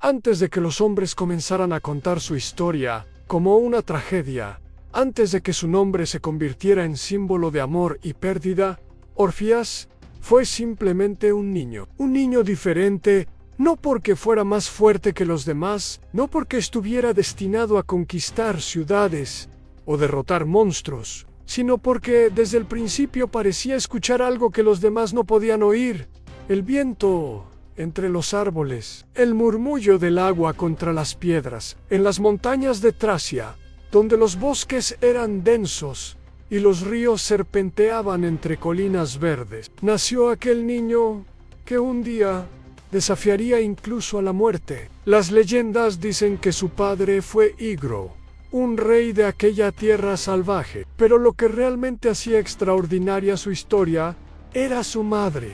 Antes de que los hombres comenzaran a contar su historia como una tragedia, antes de que su nombre se convirtiera en símbolo de amor y pérdida, Orfías fue simplemente un niño diferente, no porque fuera más fuerte que los demás, no porque estuviera destinado a conquistar ciudades o derrotar monstruos, sino porque desde el principio parecía escuchar algo que los demás no podían oír: el viento entre los árboles, el murmullo del agua contra las piedras, en las montañas de Tracia, donde los bosques eran densos y los ríos serpenteaban entre colinas verdes. Nació aquel niño que un día desafiaría incluso a la muerte. Las leyendas dicen que su padre fue Igro, un rey de aquella tierra salvaje, pero lo que realmente hacía extraordinaria su historia era su madre.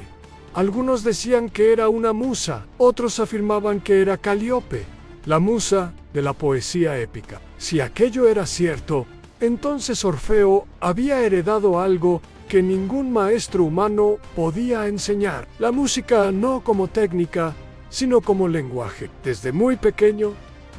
Algunos decían que era una musa, otros afirmaban que era Calíope, la musa de la poesía épica. Si aquello era cierto, entonces Orfeo había heredado algo que ningún maestro humano podía enseñar: la música no como técnica, sino como lenguaje. Desde muy pequeño,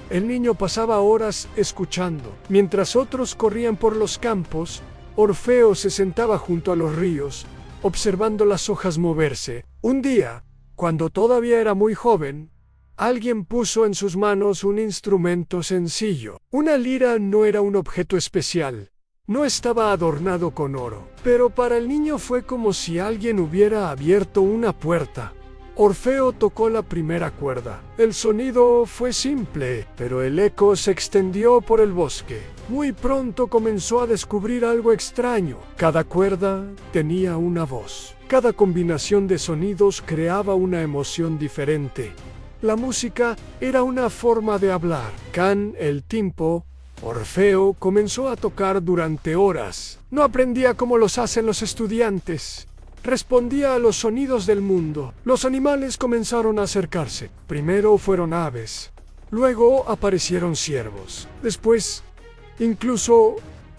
el niño pasaba horas escuchando. Mientras otros corrían por los campos, Orfeo se sentaba junto a los ríos, observando las hojas moverse. Un día, cuando todavía era muy joven, alguien puso en sus manos un instrumento sencillo. Una lira no era un objeto especial, no estaba adornado con oro, pero para el niño fue como si alguien hubiera abierto una puerta. Orfeo tocó la primera cuerda. El sonido fue simple, pero el eco se extendió por el bosque. Muy pronto comenzó a descubrir algo extraño. Cada cuerda tenía una voz. Cada combinación de sonidos creaba una emoción diferente. La música era una forma de hablar. Can el timpo, Orfeo comenzó a tocar durante horas. No aprendía como los hacen los estudiantes. Respondía a los sonidos del mundo. Los animales comenzaron a acercarse. Primero fueron aves, luego aparecieron ciervos, después incluso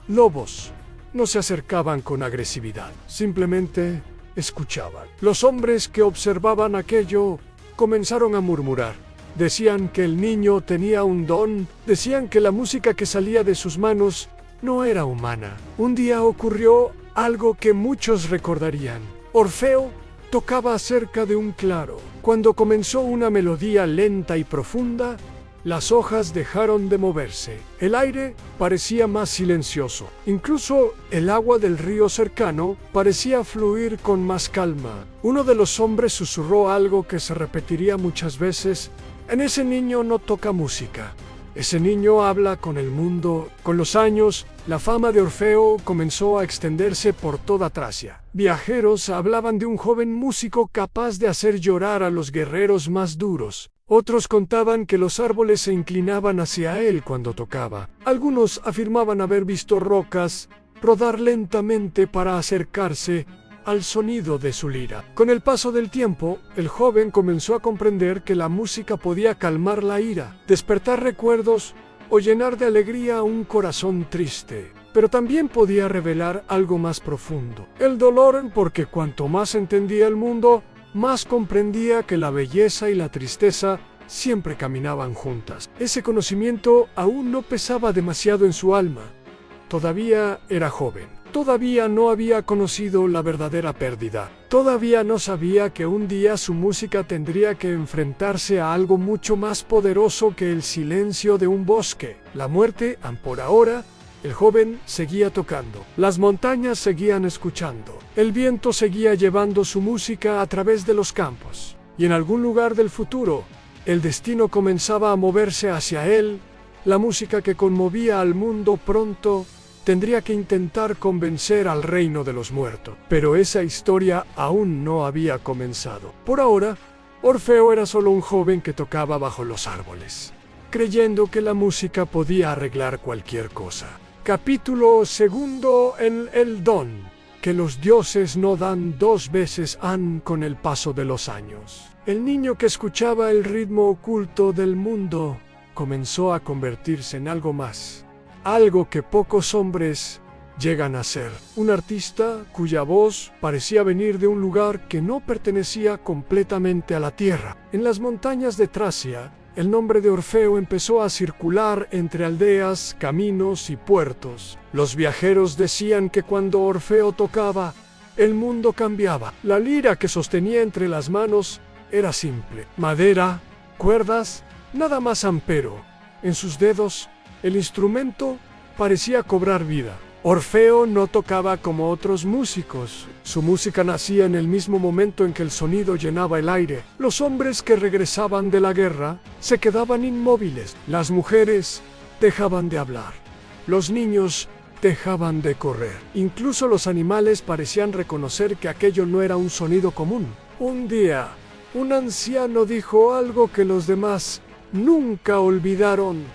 lobos. No se acercaban con agresividad, simplemente escuchaban. Los hombres que observaban aquello comenzaron a murmurar. Decían que el niño tenía un don, decían que la música que salía de sus manos no era humana. Un día ocurrió algo que muchos recordarían. Orfeo tocaba cerca de un claro. Cuando comenzó una melodía lenta y profunda, las hojas dejaron de moverse. El aire parecía más silencioso. Incluso el agua del río cercano parecía fluir con más calma. Uno de los hombres susurró algo que se repetiría muchas veces: en ese niño no toca música. Ese niño habla con el mundo. Con los años, la fama de Orfeo comenzó a extenderse por toda Tracia. Viajeros hablaban de un joven músico capaz de hacer llorar a los guerreros más duros. Otros contaban que los árboles se inclinaban hacia él cuando tocaba. Algunos afirmaban haber visto rocas rodar lentamente para acercarse al sonido de su lira. Con el paso del tiempo, el joven comenzó a comprender que la música podía calmar la ira, despertar recuerdos o llenar de alegría un corazón triste, pero también podía revelar algo más profundo: el dolor, porque cuanto más entendía el mundo, más comprendía que la belleza y la tristeza siempre caminaban juntas. Ese conocimiento aún no pesaba demasiado en su alma. Todavía era joven. Todavía no había conocido la verdadera pérdida. Todavía no sabía que un día su música tendría que enfrentarse a algo mucho más poderoso que el silencio de un bosque: la muerte. Por ahora, el joven seguía tocando. Las montañas seguían escuchando. El viento seguía llevando su música a través de los campos. Y en algún lugar del futuro, el destino comenzaba a moverse hacia él. La música que conmovía al mundo pronto tendría que intentar convencer al reino de los muertos. Pero esa historia aún no había comenzado. Por ahora, Orfeo era solo un joven que tocaba bajo los árboles, creyendo que la música podía arreglar cualquier cosa. Capítulo 2 en el don que los dioses no dan dos veces han con el paso de los años. El niño que escuchaba el ritmo oculto del mundo comenzó a convertirse en algo más. Algo que pocos hombres llegan a ser: un artista cuya voz parecía venir de un lugar que no pertenecía completamente a la tierra. En las montañas de Tracia, el nombre de Orfeo empezó a circular entre aldeas, caminos y puertos. Los viajeros decían que cuando Orfeo tocaba, el mundo cambiaba. La lira que sostenía entre las manos era simple: madera, cuerdas, nada más ampero. En sus dedos, el instrumento parecía cobrar vida. Orfeo no tocaba como otros músicos. Su música nacía en el mismo momento en que el sonido llenaba el aire. Los hombres que regresaban de la guerra se quedaban inmóviles. Las mujeres dejaban de hablar. Los niños dejaban de correr. Incluso los animales parecían reconocer que aquello no era un sonido común. Un día, un anciano dijo algo que los demás nunca olvidaron.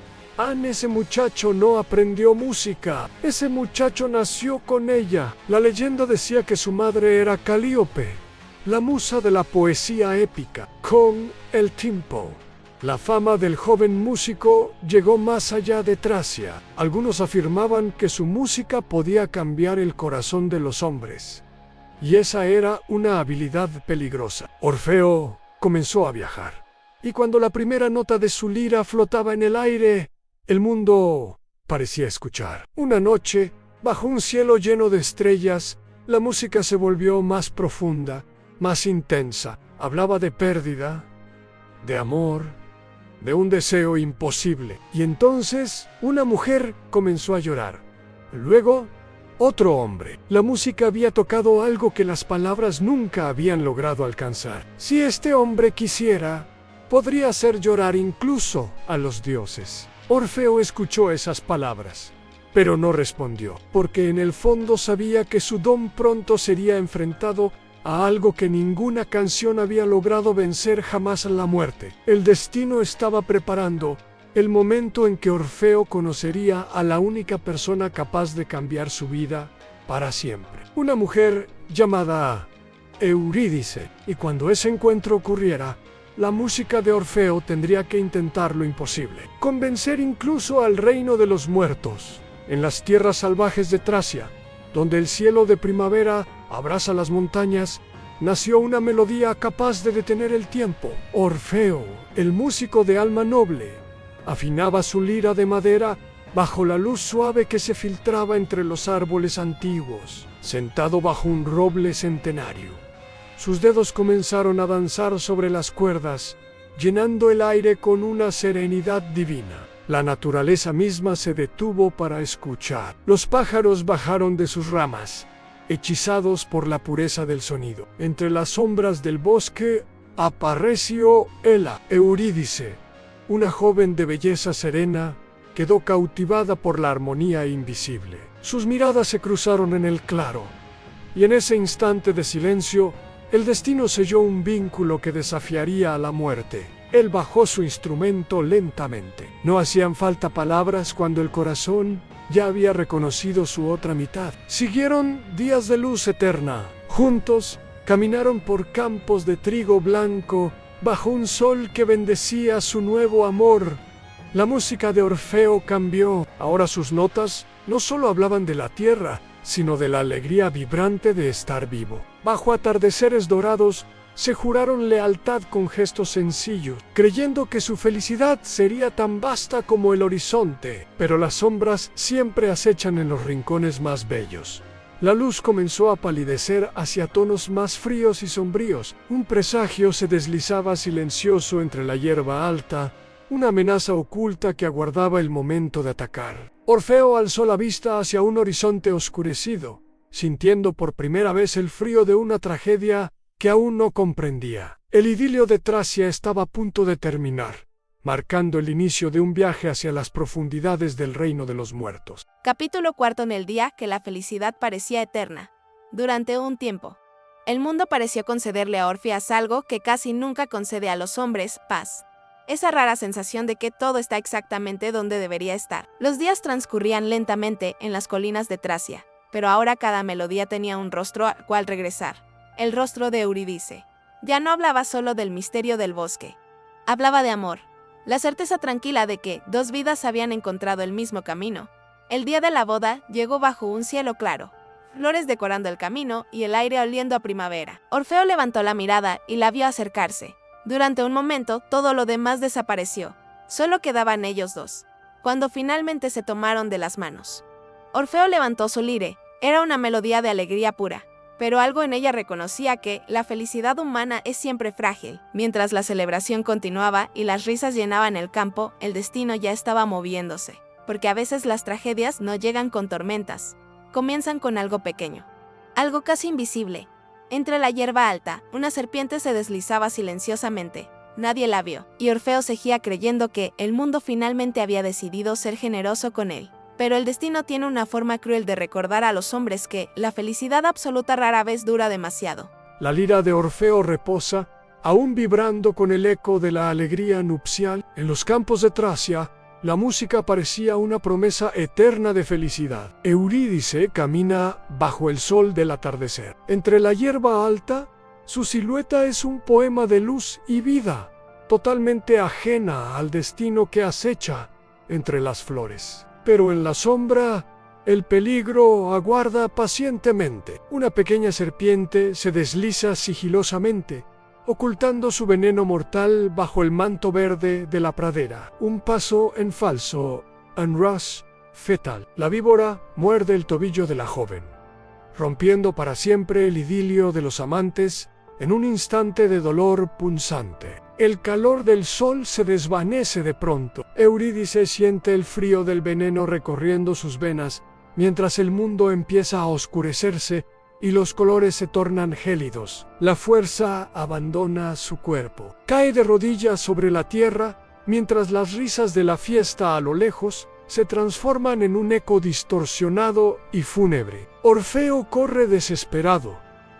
Ese muchacho no aprendió música. Ese muchacho nació con ella. La leyenda decía que su madre era Calíope, la musa de la poesía épica, con el tiempo. La fama del joven músico llegó más allá de Tracia. Algunos afirmaban que su música podía cambiar el corazón de los hombres. Y esa era una habilidad peligrosa. Orfeo comenzó a viajar. Y cuando la primera nota de su lira flotaba en el aire, el mundo parecía escuchar. Una noche, bajo un cielo lleno de estrellas, la música se volvió más profunda, más intensa. Hablaba de pérdida, de amor, de un deseo imposible. Y entonces, una mujer comenzó a llorar. Luego, otro hombre. La música había tocado algo que las palabras nunca habían logrado alcanzar. Si este hombre quisiera, podría hacer llorar incluso a los dioses. Orfeo escuchó esas palabras, pero no respondió, porque en el fondo sabía que su don pronto sería enfrentado a algo que ninguna canción había logrado vencer jamás: la muerte. El destino estaba preparando el momento en que Orfeo conocería a la única persona capaz de cambiar su vida para siempre. Una mujer llamada Eurídice. Y cuando ese encuentro ocurriera, la música de Orfeo tendría que intentar lo imposible: convencer incluso al reino de los muertos. En las tierras salvajes de Tracia, donde el cielo de primavera abraza las montañas, nació una melodía capaz de detener el tiempo. Orfeo, el músico de alma noble, afinaba su lira de madera bajo la luz suave que se filtraba entre los árboles antiguos, sentado bajo un roble centenario. Sus dedos comenzaron a danzar sobre las cuerdas, llenando el aire con una serenidad divina. La naturaleza misma se detuvo para escuchar. Los pájaros bajaron de sus ramas, hechizados por la pureza del sonido. Entre las sombras del bosque apareció Ela, Eurídice, una joven de belleza serena, quedó cautivada por la armonía invisible. Sus miradas se cruzaron en el claro, y en ese instante de silencio, el destino selló un vínculo que desafiaría a la muerte. Él bajó su instrumento lentamente. No hacían falta palabras cuando el corazón ya había reconocido su otra mitad. Siguieron días de luz eterna. Juntos caminaron por campos de trigo blanco, bajo un sol que bendecía su nuevo amor. La música de Orfeo cambió. Ahora sus notas no solo hablaban de la tierra, sino de la alegría vibrante de estar vivo. Bajo atardeceres dorados, se juraron lealtad con gestos sencillos, creyendo que su felicidad sería tan vasta como el horizonte. Pero las sombras siempre acechan en los rincones más bellos. La luz comenzó a palidecer hacia tonos más fríos y sombríos. Un presagio se deslizaba silencioso entre la hierba alta, una amenaza oculta que aguardaba el momento de atacar. Orfeo alzó la vista hacia un horizonte oscurecido, sintiendo por primera vez el frío de una tragedia que aún no comprendía. El idilio de Tracia estaba a punto de terminar, marcando el inicio de un viaje hacia las profundidades del reino de los muertos. Capítulo 4. En el día que la felicidad parecía eterna. Durante un tiempo, el mundo pareció concederle a Orfeas algo que casi nunca concede a los hombres: paz. Esa rara sensación de que todo está exactamente donde debería estar. Los días transcurrían lentamente en las colinas de Tracia, pero ahora cada melodía tenía un rostro al cual regresar. El rostro de Eurídice. Ya no hablaba solo del misterio del bosque. Hablaba de amor. La certeza tranquila de que dos vidas habían encontrado el mismo camino. El día de la boda llegó bajo un cielo claro, flores decorando el camino y el aire oliendo a primavera. Orfeo levantó la mirada y la vio acercarse. Durante un momento, todo lo demás desapareció. Solo quedaban ellos dos. Cuando finalmente se tomaron de las manos, Orfeo levantó su lire. Era una melodía de alegría pura, pero algo en ella reconocía que la felicidad humana es siempre frágil. Mientras la celebración continuaba y las risas llenaban el campo, el destino ya estaba moviéndose, porque a veces las tragedias no llegan con tormentas, comienzan con algo pequeño, algo casi invisible. Entre la hierba alta, una serpiente se deslizaba silenciosamente. Nadie la vio, y Orfeo seguía creyendo que el mundo finalmente había decidido ser generoso con él. Pero el destino tiene una forma cruel de recordar a los hombres que la felicidad absoluta rara vez dura demasiado. La lira de Orfeo reposa, aún vibrando con el eco de la alegría nupcial. En los campos de Tracia, la música parecía una promesa eterna de felicidad. Eurídice camina bajo el sol del atardecer. Entre la hierba alta, su silueta es un poema de luz y vida, totalmente ajena al destino que acecha entre las flores. Pero en la sombra, el peligro aguarda pacientemente. Una pequeña serpiente se desliza sigilosamente, ocultando su veneno mortal bajo el manto verde de la pradera. Un paso en falso, en rush fetal. La víbora muerde el tobillo de la joven, rompiendo para siempre el idilio de los amantes en un instante de dolor punzante. El calor del sol se desvanece de pronto. Eurídice siente el frío del veneno recorriendo sus venas, mientras el mundo empieza a oscurecerse y los colores se tornan gélidos. La fuerza abandona su cuerpo. Cae de rodillas sobre la tierra, mientras las risas de la fiesta a lo lejos se transforman en un eco distorsionado y fúnebre. Orfeo corre desesperado,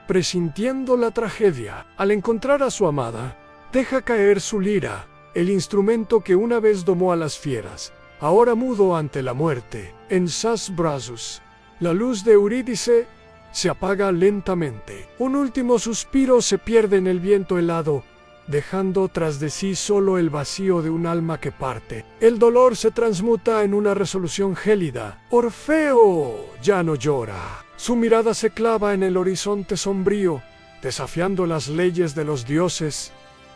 presintiendo la tragedia. Al encontrar a su amada, deja caer su lira, el instrumento que una vez domó a las fieras, ahora mudo ante la muerte. En sus brazos, la luz de Eurídice se apaga lentamente. Un último suspiro se pierde en el viento helado, dejando tras de sí solo el vacío de un alma que parte. El dolor se transmuta en una resolución gélida. Orfeo ya no llora. Su mirada se clava en el horizonte sombrío, desafiando las leyes de los dioses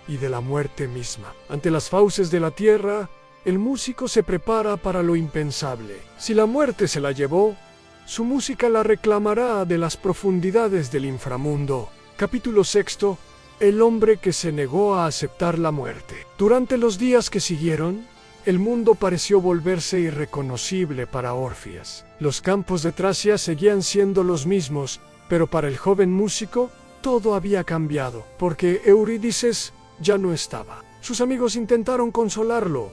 y de la muerte misma. Ante las fauces de la tierra, el músico se prepara para lo impensable. Si la muerte se la llevó, su música la reclamará de las profundidades del inframundo. Capítulo 6. El hombre que se negó a aceptar la muerte. Durante los días que siguieron, el mundo pareció volverse irreconocible para Orfías. Los campos de Tracia seguían siendo los mismos, pero para el joven músico todo había cambiado, porque Eurídice ya no estaba. Sus amigos intentaron consolarlo,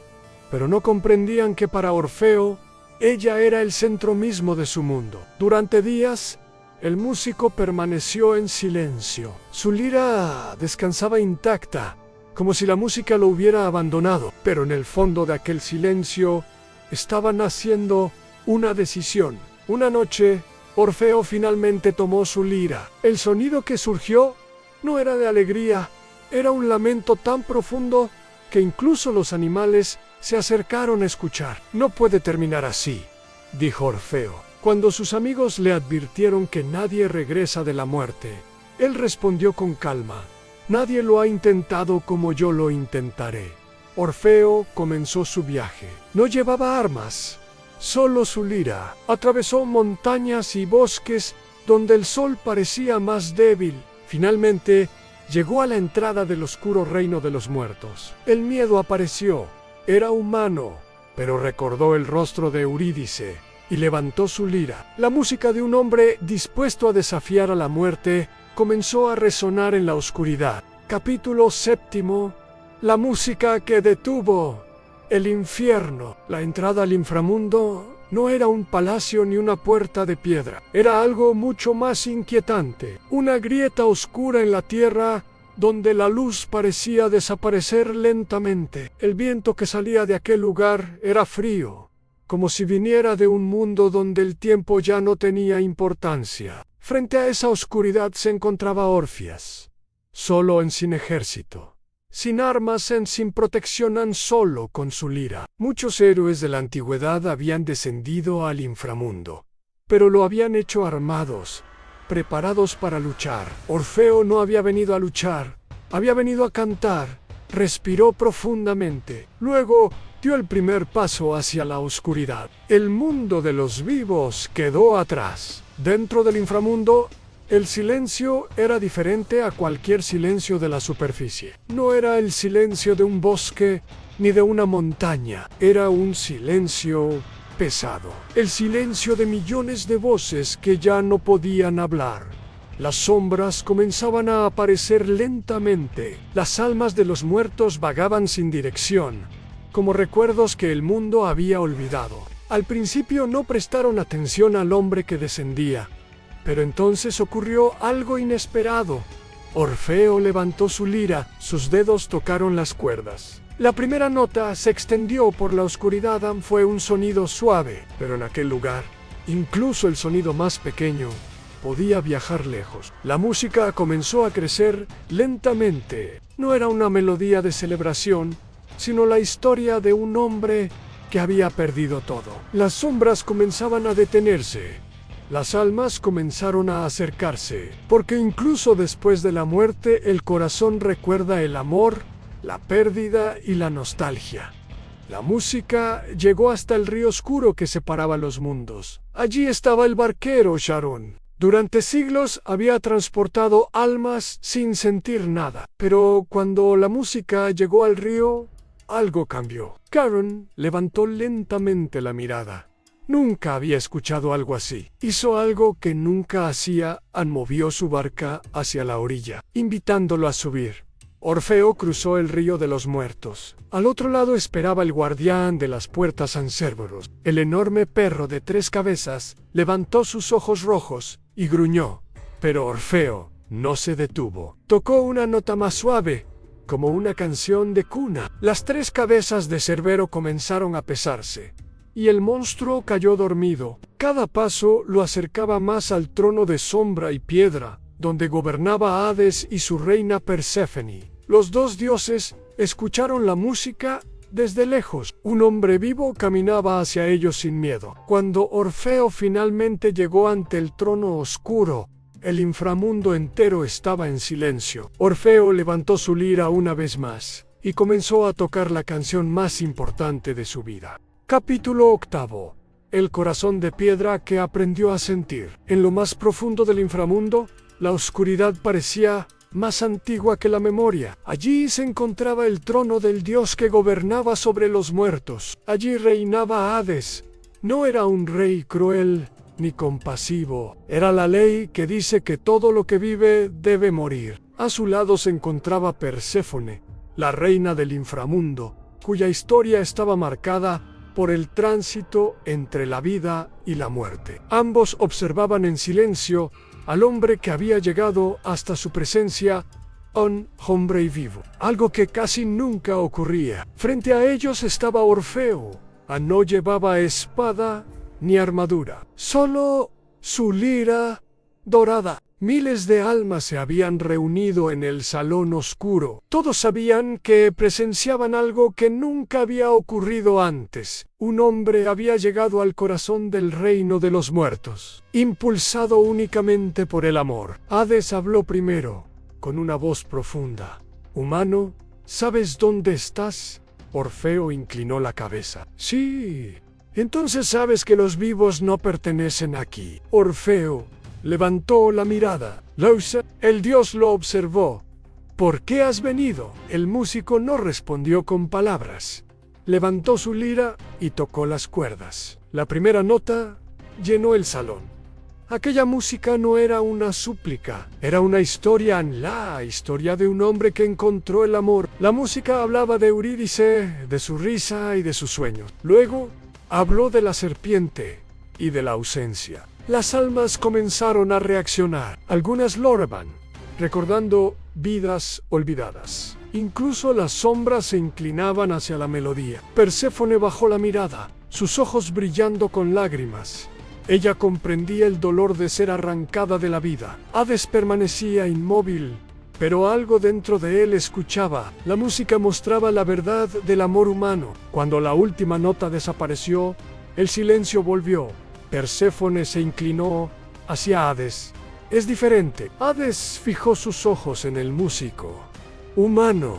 pero no comprendían que para Orfeo, ella era el centro mismo de su mundo. Durante días, el músico permaneció en silencio. Su lira descansaba intacta, como si la música lo hubiera abandonado. Pero en el fondo de aquel silencio estaba naciendo una decisión. Una noche, Orfeo finalmente tomó su lira. El sonido que surgió no era de alegría, era un lamento tan profundo que incluso los animales se acercaron a escuchar. No puede terminar así, dijo Orfeo. Cuando sus amigos le advirtieron que nadie regresa de la muerte, él respondió con calma: nadie lo ha intentado como yo lo intentaré. Orfeo comenzó su viaje. No llevaba armas, solo su lira. Atravesó montañas y bosques donde el sol parecía más débil. Finalmente, llegó a la entrada del oscuro reino de los muertos. El miedo apareció. Era humano, pero recordó el rostro de Eurídice y levantó su lira. La música de un hombre dispuesto a desafiar a la muerte comenzó a resonar en la oscuridad. Capítulo 7. La música que detuvo el infierno. La entrada al inframundo no era un palacio ni una puerta de piedra. Era algo mucho más inquietante. Una grieta oscura en la tierra donde la luz parecía desaparecer lentamente. El viento que salía de aquel lugar era frío, como si viniera de un mundo donde el tiempo ya no tenía importancia. Frente a esa oscuridad se encontraba Orfías, solo sin ejército, sin armas, sin protección, solo con su lira. Muchos héroes de la antigüedad habían descendido al inframundo, pero lo habían hecho armados, preparados para luchar. Orfeo no había venido a luchar, había venido a cantar, respiró profundamente. Luego dio el primer paso hacia la oscuridad. El mundo de los vivos quedó atrás. Dentro del inframundo, el silencio era diferente a cualquier silencio de la superficie. No era el silencio de un bosque ni de una montaña. Era un silencio pesado. El silencio de millones de voces que ya no podían hablar. Las sombras comenzaban a aparecer lentamente. Las almas de los muertos vagaban sin dirección, como recuerdos que el mundo había olvidado. Al principio no prestaron atención al hombre que descendía, pero entonces ocurrió algo inesperado. Orfeo levantó su lira, sus dedos tocaron las cuerdas. La primera nota se extendió por la oscuridad, fue un sonido suave, pero en aquel lugar, incluso el sonido más pequeño podía viajar lejos. La música comenzó a crecer lentamente. No era una melodía de celebración, sino la historia de un hombre que había perdido todo. Las sombras comenzaban a detenerse. Las almas comenzaron a acercarse, porque incluso después de la muerte el corazón recuerda el amor, la pérdida y la nostalgia. La música llegó hasta el río oscuro que separaba los mundos. Allí estaba el barquero Sharon. Durante siglos había transportado almas sin sentir nada, pero cuando la música llegó al río, algo cambió. Karen levantó lentamente la mirada. Nunca había escuchado algo así. Hizo algo que nunca hacía, movió su barca hacia la orilla, invitándolo a subir. Orfeo cruzó el río de los muertos. Al otro lado esperaba el guardián de las puertas San Cerberus. El enorme perro de 3 cabezas levantó sus ojos rojos y gruñó. Pero Orfeo no se detuvo. Tocó una nota más suave, como una canción de cuna. Las 3 cabezas de Cerbero comenzaron a pesarse, y el monstruo cayó dormido. Cada paso lo acercaba más al trono de sombra y piedra, donde gobernaba Hades y su reina Perséfone. Los 2 dioses escucharon la música desde lejos. Un hombre vivo caminaba hacia ellos sin miedo. Cuando Orfeo finalmente llegó ante el trono oscuro, el inframundo entero estaba en silencio. Orfeo levantó su lira una vez más y comenzó a tocar la canción más importante de su vida. Capítulo 8. El corazón de piedra que aprendió a sentir. En lo más profundo del inframundo, la oscuridad parecía más antigua que la memoria. Allí se encontraba el trono del dios que gobernaba sobre los muertos. Allí reinaba Hades. No era un rey cruel ni compasivo. Era la ley que dice que todo lo que vive debe morir. A su lado se encontraba Perséfone, la reina del inframundo, cuya historia estaba marcada por el tránsito entre la vida y la muerte. Ambos observaban en silencio al hombre que había llegado hasta su presencia, un hombre vivo, algo que casi nunca ocurría. Frente a ellos estaba Orfeo. No llevaba espada ni armadura, solo su lira dorada. Miles de almas se habían reunido en el salón oscuro. Todos sabían que presenciaban algo que nunca había ocurrido antes. Un hombre había llegado al corazón del reino de los muertos, impulsado únicamente por el amor. Hades habló primero, con una voz profunda. «Humano, ¿sabes dónde estás?» Orfeo inclinó la cabeza. «Sí. Entonces sabes que los vivos no pertenecen aquí». Orfeo levantó la mirada. Lausa, el dios lo observó. «¿Por qué has venido?» El músico no respondió con palabras. Levantó su lira y tocó las cuerdas. La primera nota llenó el salón. Aquella música no era una súplica, era una historia, la historia de un hombre que encontró el amor. La música hablaba de Eurídice, de su risa y de sus sueños. Luego habló de la serpiente y de la ausencia. Las almas comenzaron a reaccionar. Algunas loraban, recordando vidas olvidadas. Incluso las sombras se inclinaban hacia la melodía. Perséfone bajó la mirada, sus ojos brillando con lágrimas. Ella comprendía el dolor de ser arrancada de la vida. Hades permanecía inmóvil, pero algo dentro de él escuchaba. La música mostraba la verdad del amor humano. Cuando la última nota desapareció, el silencio volvió. Perséfone se inclinó hacia Hades. «Es diferente». Hades fijó sus ojos en el músico. «Humano,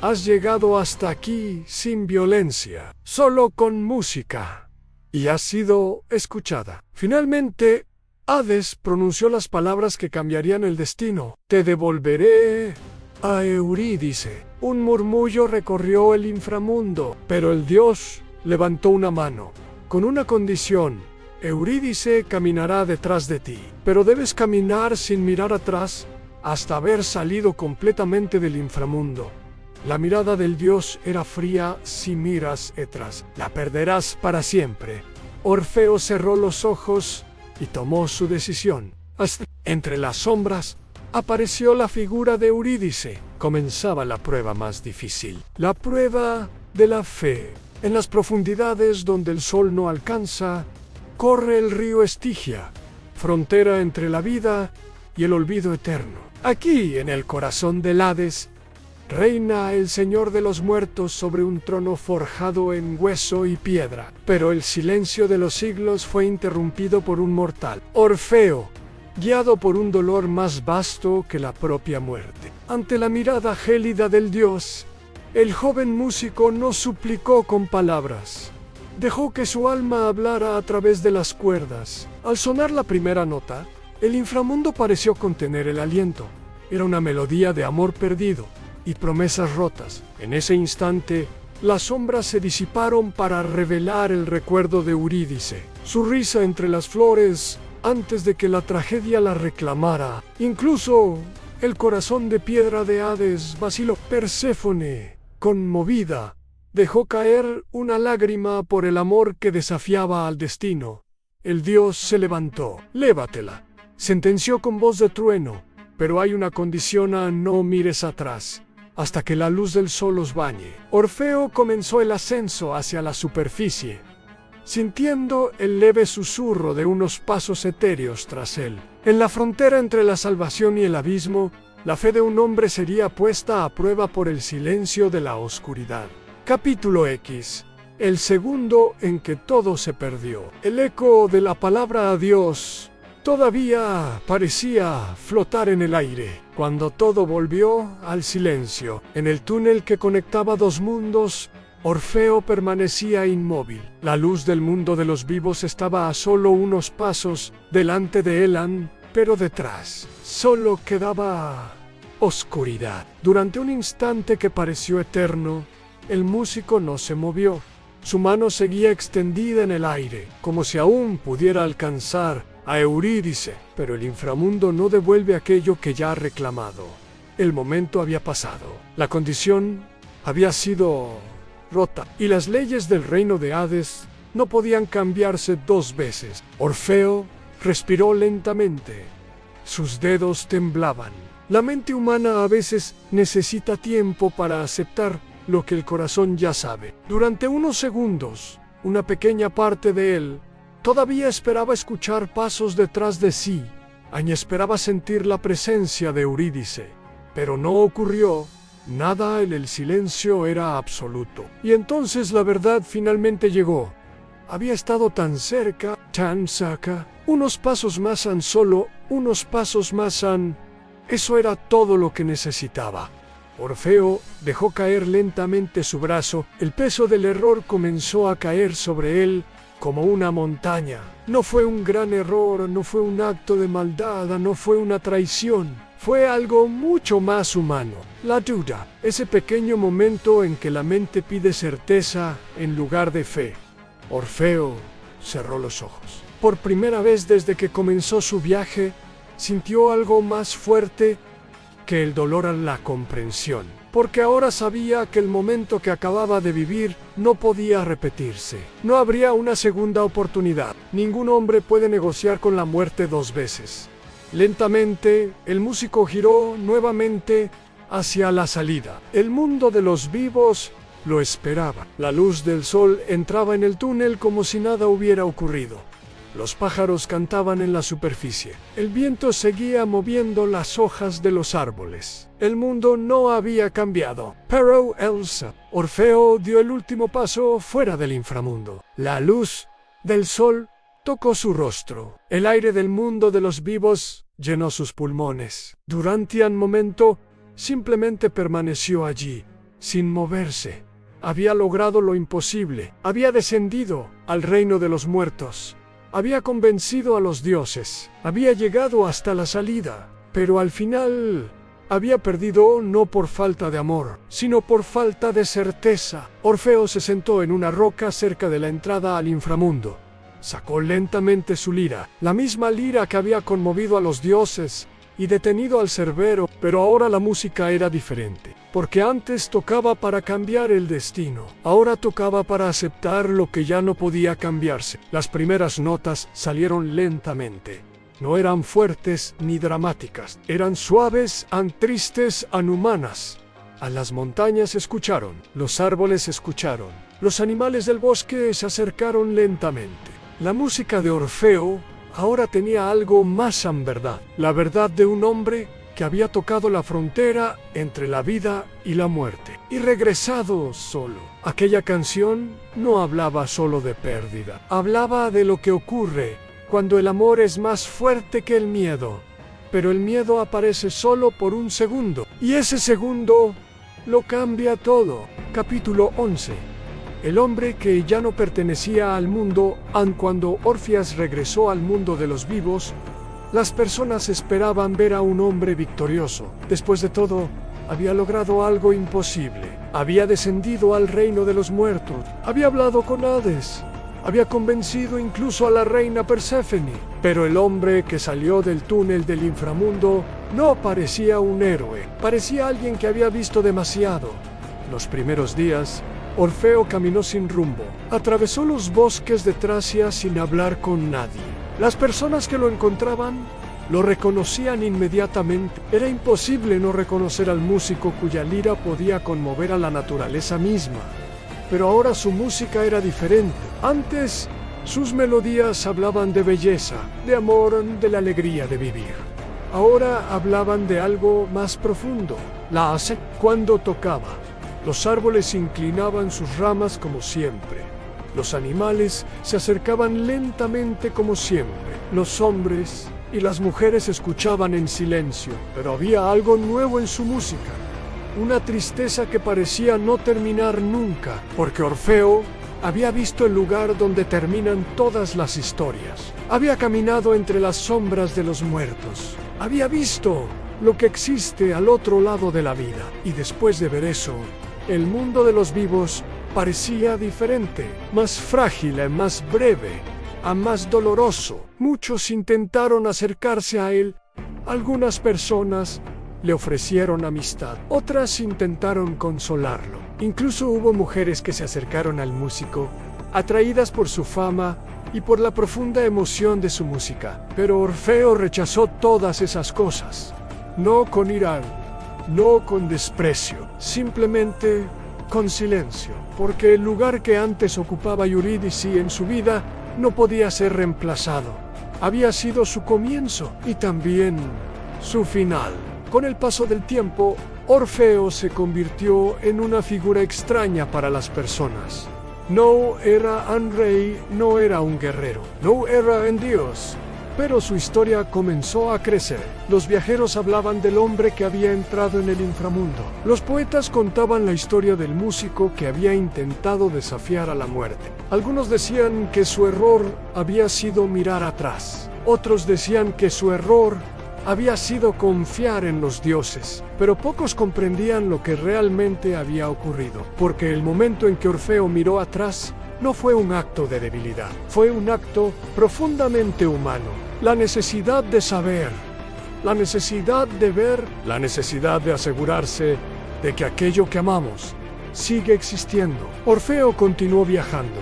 Has llegado hasta aquí sin violencia, solo con música. Y has sido escuchada. Finalmente, Hades pronunció las palabras que cambiarían el destino. Te devolveré a Eurídice. Un murmullo recorrió el inframundo, pero el dios levantó una mano. Con una condición: Eurídice caminará detrás de ti, pero debes caminar sin mirar atrás hasta haber salido completamente del inframundo. La mirada del dios era fría. Si miras atrás, la perderás para siempre. Orfeo cerró los ojos y tomó su decisión. Entre las sombras apareció la figura de Eurídice. Comenzaba la prueba más difícil, la prueba de la fe. En las profundidades donde el sol no alcanza, corre el río Estigia, frontera entre la vida y el olvido eterno. Aquí, en el corazón del Hades, reina el Señor de los muertos sobre un trono forjado en hueso y piedra. Pero el silencio de los siglos fue interrumpido por un mortal, Orfeo, guiado por un dolor más vasto que la propia muerte. Ante la mirada gélida del dios, el joven músico no suplicó con palabras. Dejó que su alma hablara a través de las cuerdas. Al sonar la primera nota, el inframundo pareció contener el aliento. Era una melodía de amor perdido y promesas rotas. En ese instante, las sombras se disiparon para revelar el recuerdo de Eurídice. Su risa entre las flores antes de que la tragedia la reclamara. Incluso el corazón de piedra de Hades vaciló. Perséfone, conmovida, dejó caer una lágrima por el amor que desafiaba al destino. El dios se levantó. Lévatela, sentenció con voz de trueno, pero hay una condición: no mires atrás hasta que la luz del sol los bañe. Orfeo comenzó el ascenso hacia la superficie, sintiendo el leve susurro de unos pasos etéreos tras él. En la frontera entre la salvación y el abismo, la fe de un hombre sería puesta a prueba por el silencio de la oscuridad. Capítulo X. El segundo en que todo se perdió. El eco de la palabra adiós todavía parecía flotar en el aire, cuando todo volvió al silencio. En el túnel que conectaba dos mundos, Orfeo permanecía inmóvil. La luz del mundo de los vivos estaba a solo unos pasos delante de él, pero detrás solo quedaba oscuridad. Durante un instante que pareció eterno, el músico no se movió. Su mano seguía extendida en el aire, como si aún pudiera alcanzar a Eurídice, pero el inframundo no devuelve aquello que ya ha reclamado. El momento había pasado. La condición había sido rota, y las leyes del reino de Hades no podían cambiarse dos veces. Orfeo respiró lentamente. Sus dedos temblaban. La mente humana a veces necesita tiempo para aceptar lo que el corazón ya sabe. Durante unos segundos, una pequeña parte de él todavía esperaba escuchar pasos detrás de sí. Esperaba sentir la presencia de Eurídice, pero no ocurrió. Nada. En el silencio era absoluto. Y entonces la verdad finalmente llegó. Había estado tan cerca, tan cerca. Unos pasos más, solo unos pasos más. Eso era todo lo que necesitaba. Orfeo dejó caer lentamente su brazo. El peso del error comenzó a caer sobre él como una montaña. No fue un gran error, no fue un acto de maldad, no fue una traición. Fue algo mucho más humano. La duda, ese pequeño momento en que la mente pide certeza en lugar de fe. Orfeo cerró los ojos. Por primera vez desde que comenzó su viaje, sintió algo más fuerte que el dolor a la comprensión, porque ahora sabía que el momento que acababa de vivir no podía repetirse. No habría una segunda oportunidad. Ningún hombre puede negociar con la muerte dos veces. Lentamente, el músico giró nuevamente hacia la salida. El mundo de los vivos lo esperaba. La luz del sol entraba en el túnel como si nada hubiera ocurrido. Los pájaros cantaban en la superficie. El viento seguía moviendo las hojas de los árboles. El mundo no había cambiado. Pero Orfeo dio el último paso fuera del inframundo. La luz del sol tocó su rostro. El aire del mundo de los vivos llenó sus pulmones. Durante un momento, simplemente permaneció allí, sin moverse. Había logrado lo imposible. Había descendido al reino de los muertos. Había convencido a los dioses. Había llegado hasta la salida. Pero al final había perdido no por falta de amor, sino por falta de certeza. Orfeo se sentó en una roca cerca de la entrada al inframundo. Sacó lentamente su lira, la misma lira que había conmovido a los dioses y detenido al Cerbero, pero ahora la música era diferente, porque antes tocaba para cambiar el destino, ahora tocaba para aceptar lo que ya no podía cambiarse. Las primeras notas salieron lentamente. No eran fuertes ni dramáticas, eran suaves, tristes, humanas. A las montañas escucharon, los árboles escucharon, los animales del bosque se acercaron lentamente. La música de Orfeo ahora tenía algo más en verdad, la verdad de un hombre que había tocado la frontera entre la vida y la muerte, y regresado solo. Aquella canción no hablaba solo de pérdida, hablaba de lo que ocurre cuando el amor es más fuerte que el miedo, pero el miedo aparece solo por un segundo, y ese segundo lo cambia todo. Capítulo 11. El hombre que ya no pertenecía al mundo, aun cuando Orfías regresó al mundo de los vivos, las personas esperaban ver a un hombre victorioso. Después de todo, había logrado algo imposible. Había descendido al reino de los muertos. Había hablado con Hades. Había convencido incluso a la reina Perséfone. Pero el hombre que salió del túnel del inframundo no parecía un héroe. Parecía alguien que había visto demasiado. Los primeros días, Orfeo caminó sin rumbo. Atravesó los bosques de Tracia sin hablar con nadie. Las personas que lo encontraban lo reconocían inmediatamente. Era imposible no reconocer al músico cuya lira podía conmover a la naturaleza misma. Pero ahora su música era diferente. Antes, sus melodías hablaban de belleza, de amor, de la alegría de vivir. Ahora hablaban de algo más profundo. La hace cuando tocaba. Los árboles inclinaban sus ramas como siempre. Los animales se acercaban lentamente como siempre. Los hombres y las mujeres escuchaban en silencio, pero había algo nuevo en su música. Una tristeza que parecía no terminar nunca, porque Orfeo había visto el lugar donde terminan todas las historias. Había caminado entre las sombras de los muertos. Había visto lo que existe al otro lado de la vida. Y después de ver eso, el mundo de los vivos parecía diferente, más frágil, más breve, más doloroso. Muchos intentaron acercarse a él. Algunas personas le ofrecieron amistad, otras intentaron consolarlo. Incluso hubo mujeres que se acercaron al músico, atraídas por su fama y por la profunda emoción de su música. Pero Orfeo rechazó todas esas cosas. No con ira, no con desprecio, simplemente con silencio, porque el lugar que antes ocupaba Eurídice en su vida no podía ser reemplazado. Había sido su comienzo y también su final. Con el paso del tiempo, Orfeo se convirtió en una figura extraña para las personas. No era un rey, no era un guerrero, no era un dios. Pero su historia comenzó a crecer. Los viajeros hablaban del hombre que había entrado en el inframundo. Los poetas contaban la historia del músico que había intentado desafiar a la muerte. Algunos decían que su error había sido mirar atrás. Otros decían que su error había sido confiar en los dioses. Pero pocos comprendían lo que realmente había ocurrido. Porque el momento en que Orfeo miró atrás no fue un acto de debilidad. Fue un acto profundamente humano. La necesidad de saber, la necesidad de ver, la necesidad de asegurarse de que aquello que amamos sigue existiendo. Orfeo continuó viajando.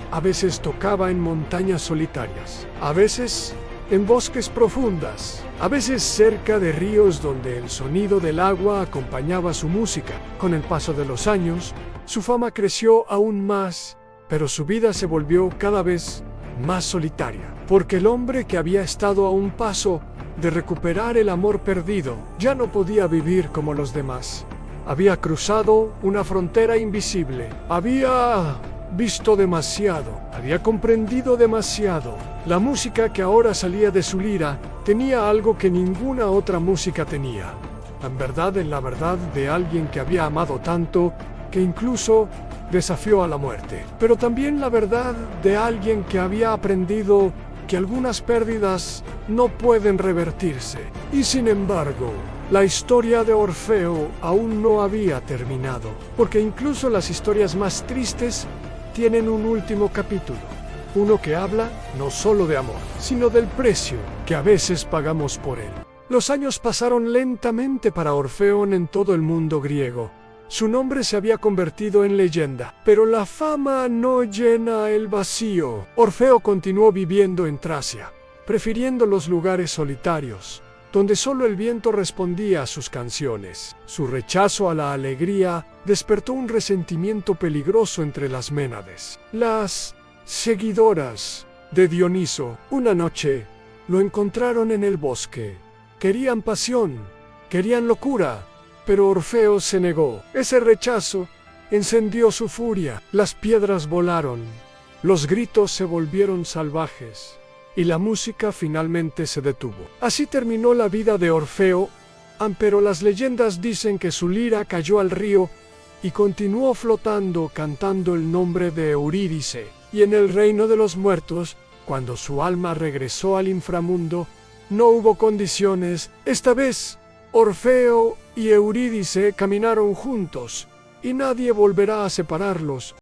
A veces tocaba en montañas solitarias, a veces en bosques profundas, a veces cerca de ríos donde el sonido del agua acompañaba su música. Con el paso de los años, su fama creció aún más, pero su vida se volvió cada vez más solitaria, porque el hombre que había estado a un paso de recuperar el amor perdido ya no podía vivir como los demás. Había cruzado una frontera invisible, había visto demasiado, había comprendido demasiado. La música que ahora salía de su lira tenía algo que ninguna otra música tenía. en la verdad de alguien que había amado tanto que incluso desafió a la muerte, pero también la verdad de alguien que había aprendido que algunas pérdidas no pueden revertirse. Y sin embargo, la historia de Orfeo aún no había terminado, porque incluso las historias más tristes tienen un último capítulo, uno que habla no solo de amor, sino del precio que a veces pagamos por él. Los años pasaron lentamente para Orfeón en todo el mundo griego. Su nombre se había convertido en leyenda, pero la fama no llena el vacío. Orfeo continuó viviendo en Tracia, prefiriendo los lugares solitarios, donde solo el viento respondía a sus canciones. Su rechazo a la alegría despertó un resentimiento peligroso entre las Ménades, las seguidoras de Dioniso. Una noche lo encontraron en el bosque. Querían pasión, querían locura, pero Orfeo se negó. Ese rechazo encendió su furia. Las piedras volaron, los gritos se volvieron salvajes y la música finalmente se detuvo. Así terminó la vida de Orfeo, pero las leyendas dicen que su lira cayó al río y continuó flotando cantando el nombre de Eurídice. Y en el reino de los muertos, cuando su alma regresó al inframundo, no hubo condiciones. Esta vez, Orfeo y Eurídice caminaron juntos, y nadie volverá a separarlos.